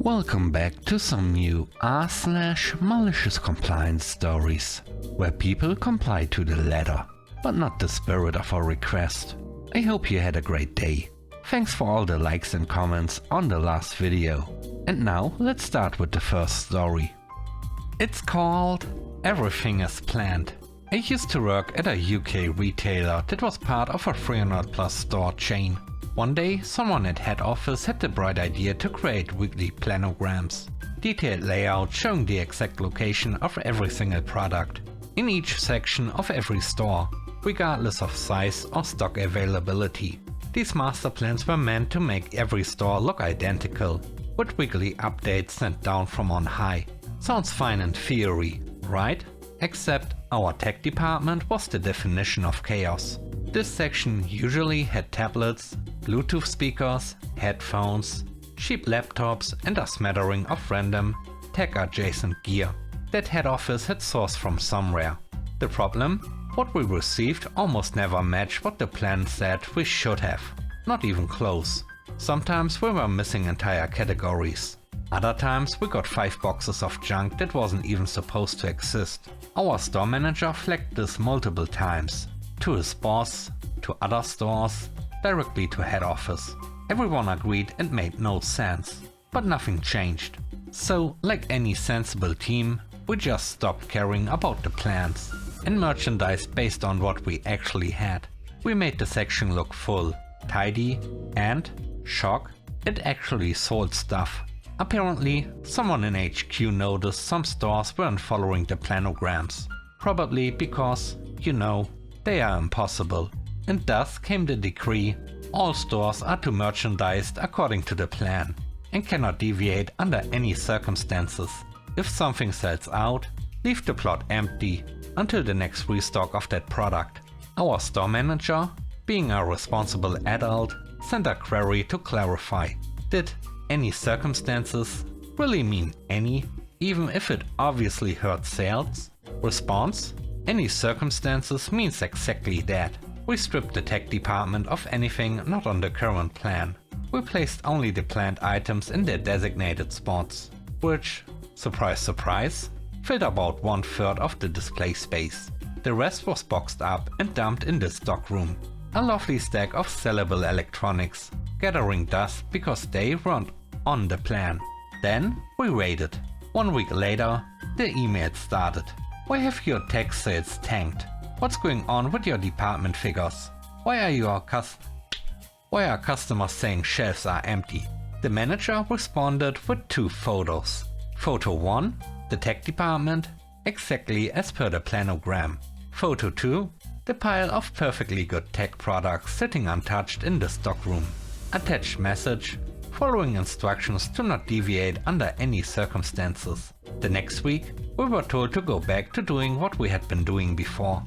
Welcome back to some new r/malicious compliance stories, where people comply to the letter, but not the spirit of our request. I hope you had a great day. Thanks for all the likes and comments on the last video. And now let's start with the first story. It's called Everything is Planned. I used to work at a UK retailer that was part of a 300+ store chain. One day, someone at head office had the bright idea to create weekly planograms. Detailed layout showing the exact location of every single product, in each section of every store, regardless of size or stock availability. These master plans were meant to make every store look identical, with weekly updates sent down from on high. Sounds fine in theory, right? Except our tech department was the definition of chaos. This section usually had tablets, Bluetooth speakers, headphones, cheap laptops and a smattering of random tech-adjacent gear that head office had sourced from somewhere. The problem? What we received almost never matched what the plan said we should have. Not even close. Sometimes we were missing entire categories. Other times we got 5 boxes of junk that wasn't even supposed to exist. Our store manager flagged this multiple times. To his boss, to other stores, directly to head office. Everyone agreed and made no sense, but nothing changed. So, like any sensible team, we just stopped caring about the plans and merchandised based on what we actually had. We made the section look full, tidy, and, shock, it actually sold stuff. Apparently, someone in HQ noticed some stores weren't following the planograms. Probably because, they are impossible. And thus came the decree: all stores are to merchandise according to the plan and cannot deviate under any circumstances. If something sells out, leave the plot empty until the next restock of that product. Our store manager, being a responsible adult, sent a query to clarify. Did any circumstances really mean any, even if it obviously hurt sales? Response: any circumstances means exactly that. We stripped the tech department of anything not on the current plan. We placed only the planned items in their designated spots, which, surprise surprise, filled about 1/3 of the display space. The rest was boxed up and dumped in the stockroom. A lovely stack of sellable electronics, gathering dust because they weren't on the plan. Then we waited. 1 week later, the email started. Why have your tech sales tanked? What's going on with your department figures? Why are customers saying shelves are empty? The manager responded with 2 photos. Photo 1, the tech department, exactly as per the planogram. Photo 2, the pile of perfectly good tech products sitting untouched in the stockroom. Attached message: following instructions to not deviate under any circumstances. The next week, we were told to go back to doing what we had been doing before.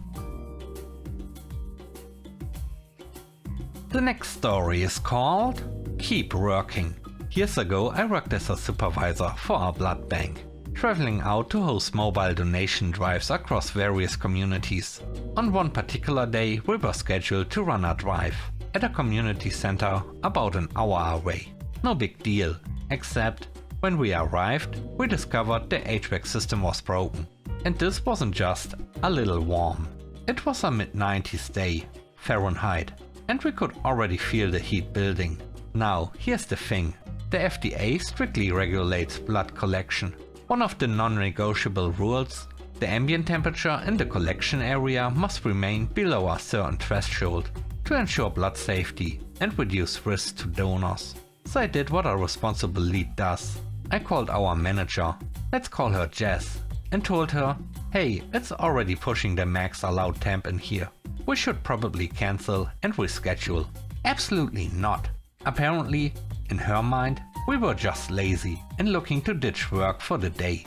The next story is called Keep Working. Years ago, I worked as a supervisor for a blood bank, traveling out to host mobile donation drives across various communities. On one particular day, we were scheduled to run a drive at a community center about an hour away. No big deal, except when we arrived, we discovered the HVAC system was broken. And this wasn't just a little warm. It was a mid-90s day, Fahrenheit, and we could already feel the heat building. Now, here's the thing. The FDA strictly regulates blood collection. One of the non-negotiable rules: the ambient temperature in the collection area must remain below a certain threshold to ensure blood safety and reduce risks to donors. So I did what a responsible lead does. I called our manager, let's call her Jess, and told her, hey, it's already pushing the max allowed temp in here. We should probably cancel and reschedule. Absolutely not. Apparently, in her mind, we were just lazy and looking to ditch work for the day.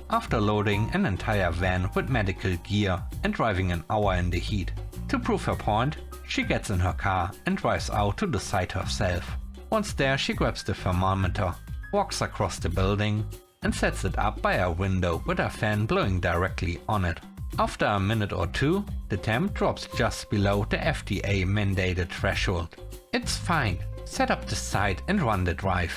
After loading an entire van with medical gear and driving an hour in the heat. To prove her point, she gets in her car and drives out to the site herself. Once there, she grabs the thermometer, walks across the building, and sets it up by a window with a fan blowing directly on it. After a minute or two, the temp drops just below the FDA mandated threshold. It's fine, set up the site and run the drive.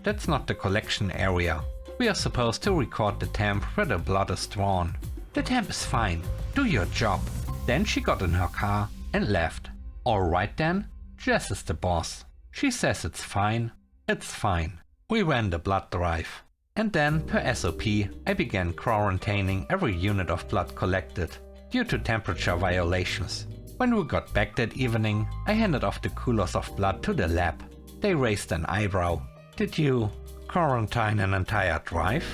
that's not the collection area. We are supposed to record the temp where the blood is drawn. The temp is fine, do your job. Then she got in her car and left. Alright then, Jess is the boss. She says it's fine. It's fine. We ran the blood drive. And then, per SOP, I began quarantining every unit of blood collected, due to temperature violations. When we got back that evening, I handed off the coolers of blood to the lab. They raised an eyebrow. Did you quarantine an entire drive?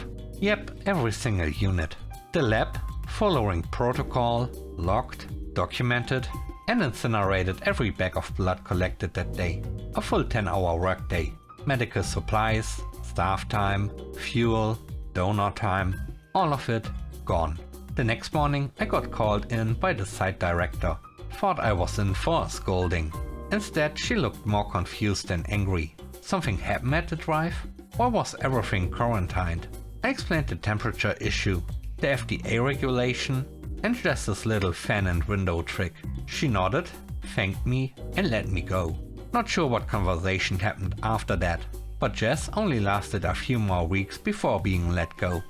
Yep, every single unit. The lab, following protocol, logged, documented, and incinerated every bag of blood collected that day. A full 10-hour workday. Medical supplies, staff time, fuel, donor time, all of it gone. The next morning I got called in by the site director. Thought I was in for a scolding. Instead she looked more confused than angry. Something happened at the drive? Why was everything quarantined? I explained the temperature issue, the FDA regulation, and Jess's little fan and window trick. She nodded, thanked me, and let me go. Not sure what conversation happened after that, but Jess only lasted a few more weeks before being let go.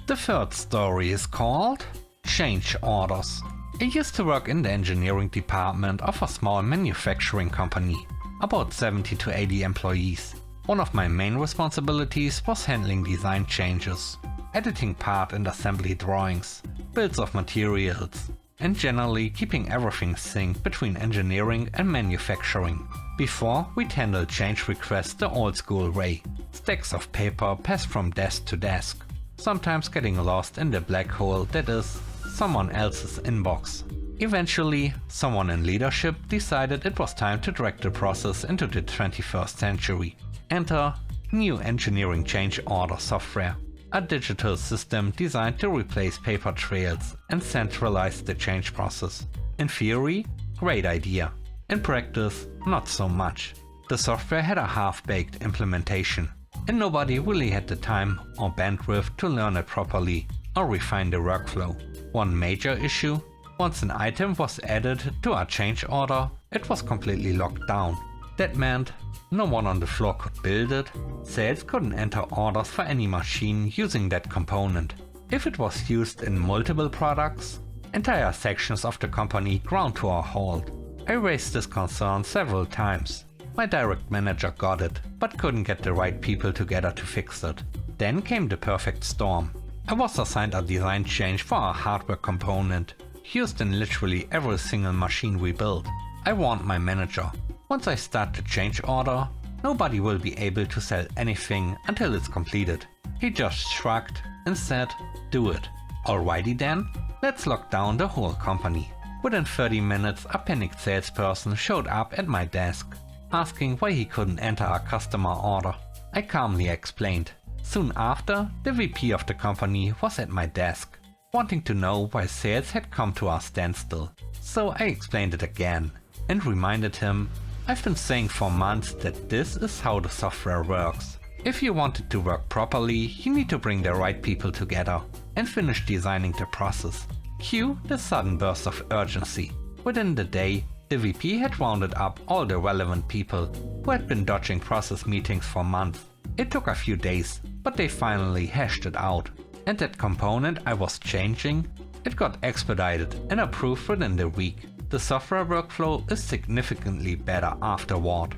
The third story is called Change Orders. I used to work in the engineering department of a small manufacturing company, about 70 to 80 employees. One of my main responsibilities was handling design changes, editing part and assembly drawings, bills of materials, and generally keeping everything synced between engineering and manufacturing. Before, we'd handle change requests the old school way, stacks of paper passed from desk to desk, sometimes getting lost in the black hole that is someone else's inbox. Eventually, someone in leadership decided it was time to drag the process into the 21st century. Enter new engineering change order software, a digital system designed to replace paper trails and centralize the change process. In theory, great idea. In practice, not so much. The software had a half-baked implementation, and nobody really had the time or bandwidth to learn it properly or refine the workflow. One major issue: once an item was added to a change order, it was completely locked down. That meant no one on the floor could build it, sales couldn't enter orders for any machine using that component. If it was used in multiple products, entire sections of the company ground to a halt. I raised this concern several times. My direct manager got it, but couldn't get the right people together to fix it. Then came the perfect storm. I was assigned a design change for a hardware component, used in literally every single machine we build. I warned my manager, once I start the change order, nobody will be able to sell anything until it's completed. He just shrugged and said, do it. Alrighty then, let's lock down the whole company. Within 30 minutes, a panicked salesperson showed up at my desk, asking why he couldn't enter a customer order. I calmly explained. Soon after, the VP of the company was at my desk, wanting to know why sales had come to a standstill. So I explained it again, and reminded him, I've been saying for months that this is how the software works. If you want it to work properly, you need to bring the right people together and finish designing the process. Cue the sudden burst of urgency. Within the day, the VP had rounded up all the relevant people who had been dodging process meetings for months. It took a few days, but they finally hashed it out. And that component I was changing, it got expedited and approved within the week. The software workflow is significantly better afterward.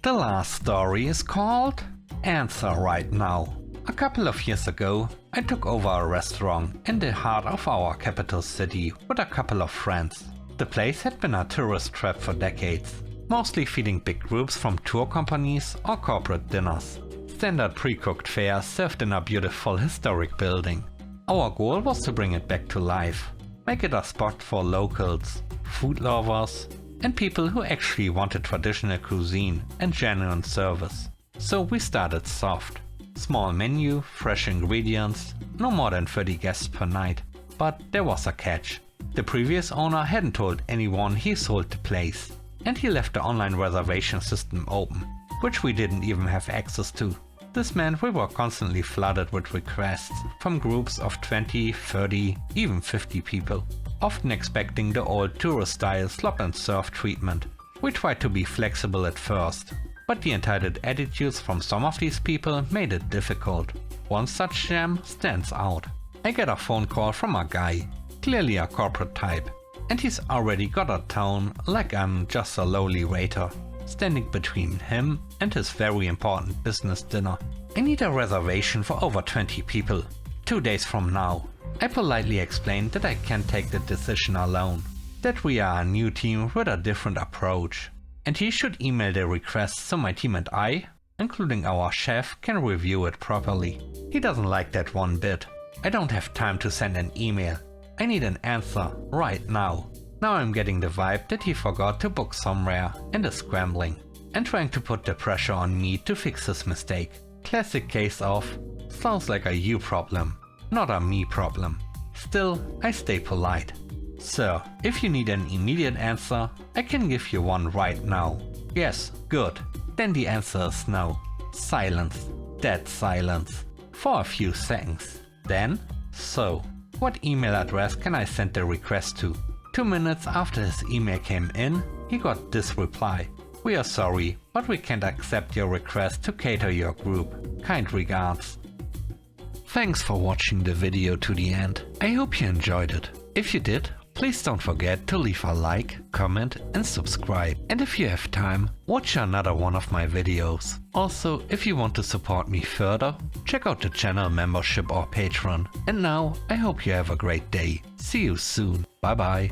The last story is called Answer Right Now. A couple of years ago, I took over a restaurant in the heart of our capital city with a couple of friends. The place had been a tourist trap for decades, mostly feeding big groups from tour companies or corporate dinners. Standard pre-cooked fare served in a beautiful historic building. Our goal was to bring it back to life, make it a spot for locals, food lovers, and people who actually wanted traditional cuisine and genuine service. So we started soft. Small menu, fresh ingredients, no more than 30 guests per night. But there was a catch. The previous owner hadn't told anyone he sold the place, and he left the online reservation system open, which we didn't even have access to. This meant we were constantly flooded with requests from groups of 20, 30, even 50 people, often expecting the old tourist-style slop and serve treatment. We tried to be flexible at first, but the entitled attitudes from some of these people made it difficult. One such gem stands out. I get a phone call from a guy, clearly a corporate type, and he's already got a tone like I'm just a lowly waiter, standing between him and his very important business dinner. I need a reservation for over 20 people, 2 days from now. I politely explained that I can't take the decision alone, that we are a new team with a different approach, and he should email the request so my team and I, including our chef, can review it properly. He doesn't like that one bit. I don't have time to send an email. I need an answer right now. Now I'm getting the vibe that he forgot to book somewhere and is scrambling and trying to put the pressure on me to fix his mistake. Classic case of, sounds like a you problem, not a me problem. Still, I stay polite. Sir, if you need an immediate answer, I can give you one right now. Yes, good. Then the answer is no. Silence. Dead silence. For a few seconds. Then, so, what email address can I send the request to? 2 minutes after his email came in, he got this reply. We are sorry, but we can't accept your request to cater your group. Kind regards. Thanks for watching the video to the end. I hope you enjoyed it. If you did, please don't forget to leave a like, comment and subscribe. And if you have time, watch another one of my videos. Also, if you want to support me further, check out the channel membership or Patreon. And now, I hope you have a great day. See you soon. Bye bye.